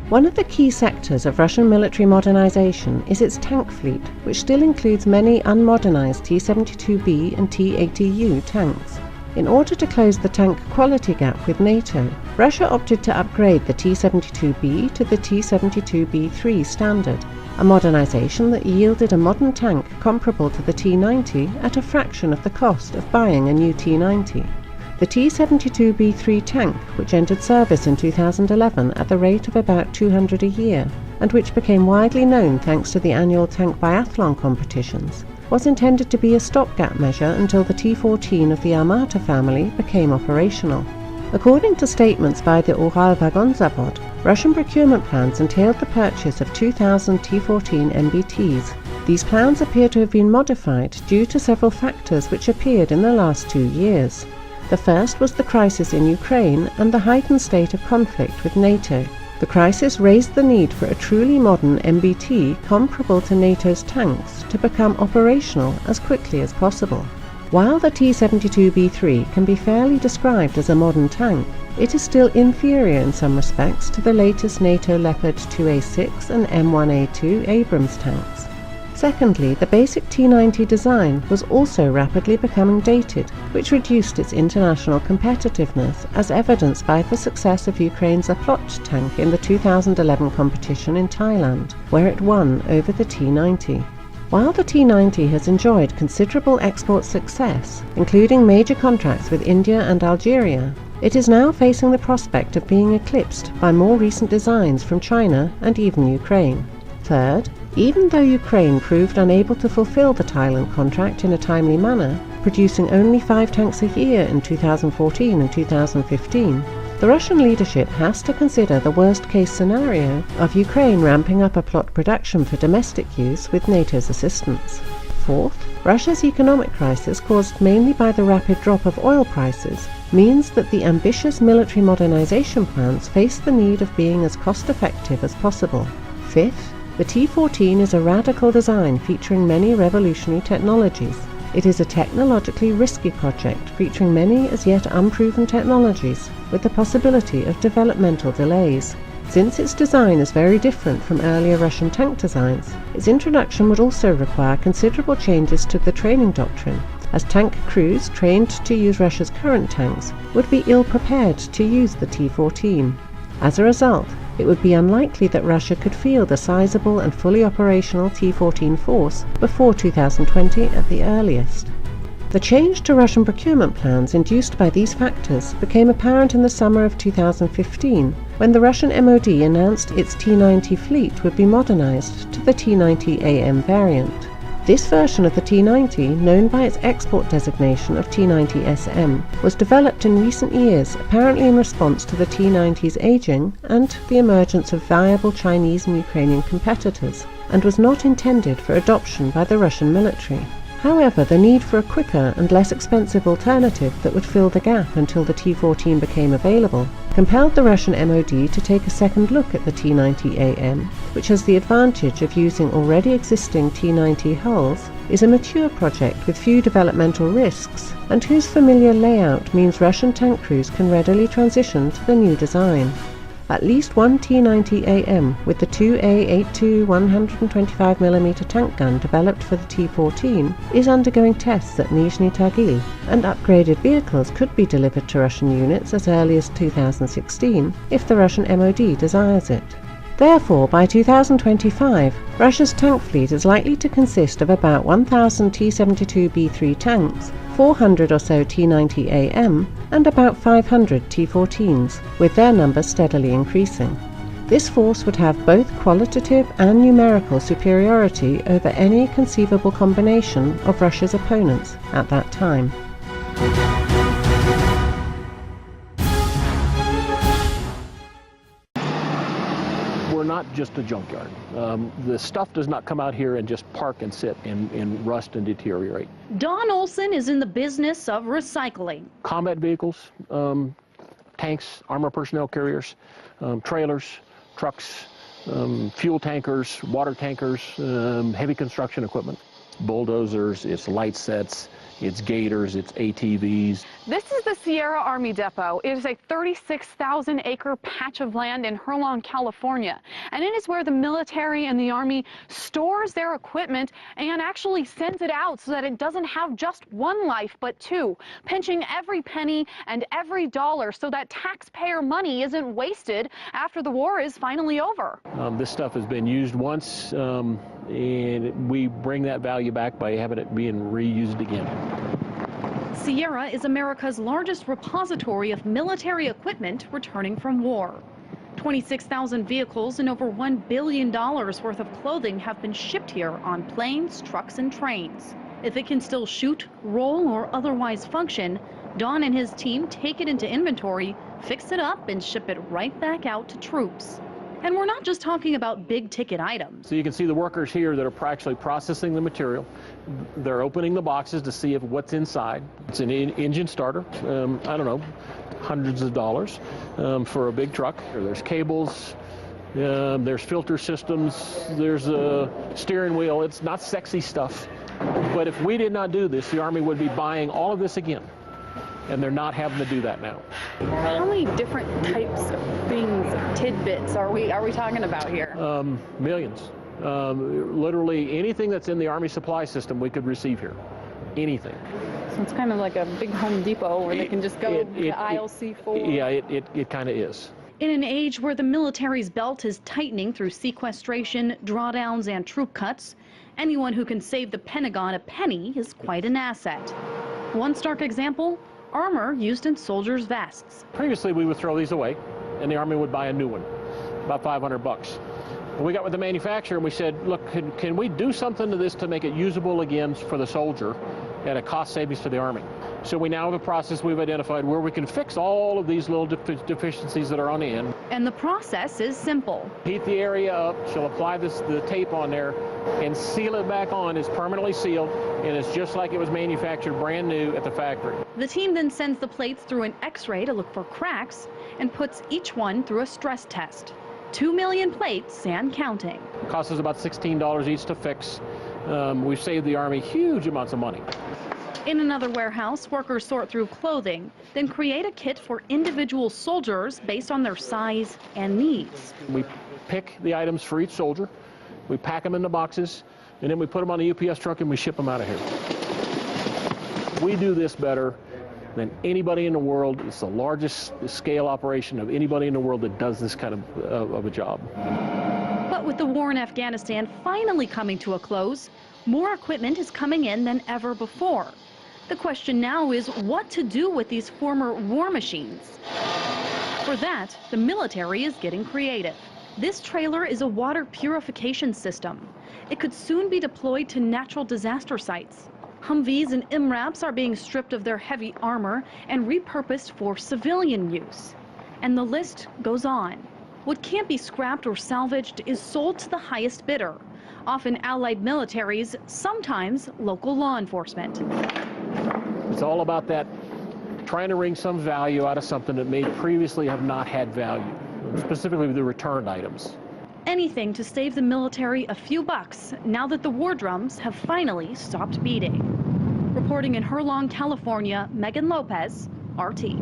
One of the key sectors of Russian military modernization is its tank fleet, which still includes many unmodernized T-72B and T-80U tanks. In order to close the tank quality gap with NATO, Russia opted to upgrade the T-72B to the T-72B3 standard, a modernization that yielded a modern tank comparable to the T-90 at a fraction of the cost of buying a new T-90. The T-72B3 tank, which entered service in 2011 at the rate of about 200 a year, and which became widely known thanks to the annual tank biathlon competitions, was intended to be a stopgap measure until the T-14 of the Armata family became operational. According to statements by the Uralvagonzavod, Russian procurement plans entailed the purchase of 2,000 T-14 MBTs. These plans appear to have been modified due to several factors which appeared in the last 2 years. The first was the crisis in Ukraine and the heightened state of conflict with NATO. The crisis raised the need for a truly modern MBT comparable to NATO's tanks to become operational as quickly as possible. While the T-72B3 can be fairly described as a modern tank, it is still inferior in some respects to the latest NATO Leopard 2A6 and M1A2 Abrams tanks. Secondly, the basic T-90 design was also rapidly becoming dated, which reduced its international competitiveness, as evidenced by the success of Ukraine's Aplot tank in the 2011 competition in Thailand, where it won over the T-90. While the T-90 has enjoyed considerable export success, including major contracts with India and Algeria, it is now facing the prospect of being eclipsed by more recent designs from China and even Ukraine. Third, even though Ukraine proved unable to fulfill the Thailand contract in a timely manner, producing only 5 tanks a year in 2014 and 2015, the Russian leadership has to consider the worst-case scenario of Ukraine ramping up a plot production for domestic use with NATO's assistance. Fourth, Russia's economic crisis, caused mainly by the rapid drop of oil prices, means that the ambitious military modernization plans face the need of being as cost-effective as possible. Fifth, the T-14 is a radical design featuring many revolutionary technologies. It is a technologically risky project featuring many as yet unproven technologies, with the possibility of developmental delays. Since its design is very different from earlier Russian tank designs, its introduction would also require considerable changes to the training doctrine, as tank crews trained to use Russia's current tanks would be ill-prepared to use the T-14. As a result, it would be unlikely that Russia could field a sizable and fully operational T-14 force before 2020 at the earliest. The change to Russian procurement plans induced by these factors became apparent in the summer of 2015, when the Russian MOD announced its T-90 fleet would be modernized to the T-90AM variant. This version of the T-90, known by its export designation of T-90SM, was developed in recent years apparently in response to the T-90's aging and the emergence of viable Chinese and Ukrainian competitors, and was not intended for adoption by the Russian military. However, the need for a quicker and less expensive alternative that would fill the gap until the T-14 became available compelled the Russian MOD to take a second look at the T-90AM, which has the advantage of using already existing T-90 hulls, is a mature project with few developmental risks, and whose familiar layout means Russian tank crews can readily transition to the new design. At least one T-90AM with the 2A82 125mm tank gun developed for the T-14 is undergoing tests at Nizhny Tagil, and upgraded vehicles could be delivered to Russian units as early as 2016 if the Russian MOD desires it. Therefore, by 2025, Russia's tank fleet is likely to consist of about 1,000 T-72B3 tanks, 400 or so T-90AM, and about 500 T-14s, with their numbers steadily increasing. This force would have both qualitative and numerical superiority over any conceivable combination of Russia's opponents at that time. We're not just a junkyard. The stuff does not come out here and just park and sit and rust and deteriorate. Don Olson is in the business of recycling. Combat vehicles, tanks, armor personnel carriers, trailers, trucks, fuel tankers, water tankers, heavy construction equipment, bulldozers, it's light sets, it's Gators, it's ATVs. This is the Sierra Army Depot. It is a 36,000-acre patch of land in Herlong, California. And it is where the military and the Army stores their equipment and actually sends it out so that it doesn't have just one life, but two, pinching every penny and every dollar so that taxpayer money isn't wasted after the war is finally over. This stuff has been used once, and we bring that value back by having it being reused again. Sierra is America's largest repository of military equipment returning from war. 26,000 vehicles and over $1 billion worth of clothing have been shipped here on planes, trucks, and trains. If it can still shoot, roll, or otherwise function, Don and his team take it into inventory, fix it up, and ship it right back out to troops. And we're not just talking about big-ticket items. So you can see the workers here that are actually processing the material. They're opening the boxes to see if what's inside. It's an engine starter, I don't know, hundreds of dollars for a big truck. There's cables, there's filter systems, there's a steering wheel. It's not sexy stuff. But if we did not do this, the Army would be buying all of this again. And they're not having to do that now. How many different types of things, tidbits, are we talking about here? Millions. Literally anything that's in the Army supply system we could receive here. Anything. So it's kind of like a big Home Depot where they can just go to aisle C4. Yeah, it kind of is. In an age where the military's belt is tightening through sequestration, drawdowns, and troop cuts, anyone who can save the Pentagon a penny is quite an asset. One stark example, armor used in soldiers' vests. Previously, we would throw these away, and the Army would buy a new one, about $500. And we got with the manufacturer, and we said, look, can we do something to this to make it usable again for the soldier at a cost savings to the Army? So we now have a process we've identified where we can fix all of these little deficiencies that are on the end. And the process is simple. Heat the area up, she'll apply the tape on there, and seal it back on. It's permanently sealed, and it's just like it was manufactured brand new at the factory. The team then sends the plates through an X-ray to look for cracks and puts each one through a stress test. 2 million plates and counting. It costs us about $16 each to fix. We've saved the Army huge amounts of money. In another warehouse, workers sort through clothing, then create a kit for individual soldiers based on their size and needs. We pick the items for each soldier, we pack them into boxes, and then we put them on a UPS truck and we ship them out of here. We do this better than anybody in the world. It's the largest scale operation of anybody in the world that does this kind of a job. But with the war in Afghanistan finally coming to a close, more equipment is coming in than ever before. The question now is what to do with these former war machines. For that, the military is getting creative. This trailer is a water purification system. It could soon be deployed to natural disaster sites. Humvees and MRAPs are being stripped of their heavy armor and repurposed for civilian use. And the list goes on. What can't be scrapped or salvaged is sold to the highest bidder, often allied militaries, sometimes local law enforcement. It's all about that, trying to wring some value out of something that may previously have not had value, specifically the returned items. Anything to save the military a few bucks now that the war drums have finally stopped beating. Reporting in Herlong, California, Megan Lopez, RT.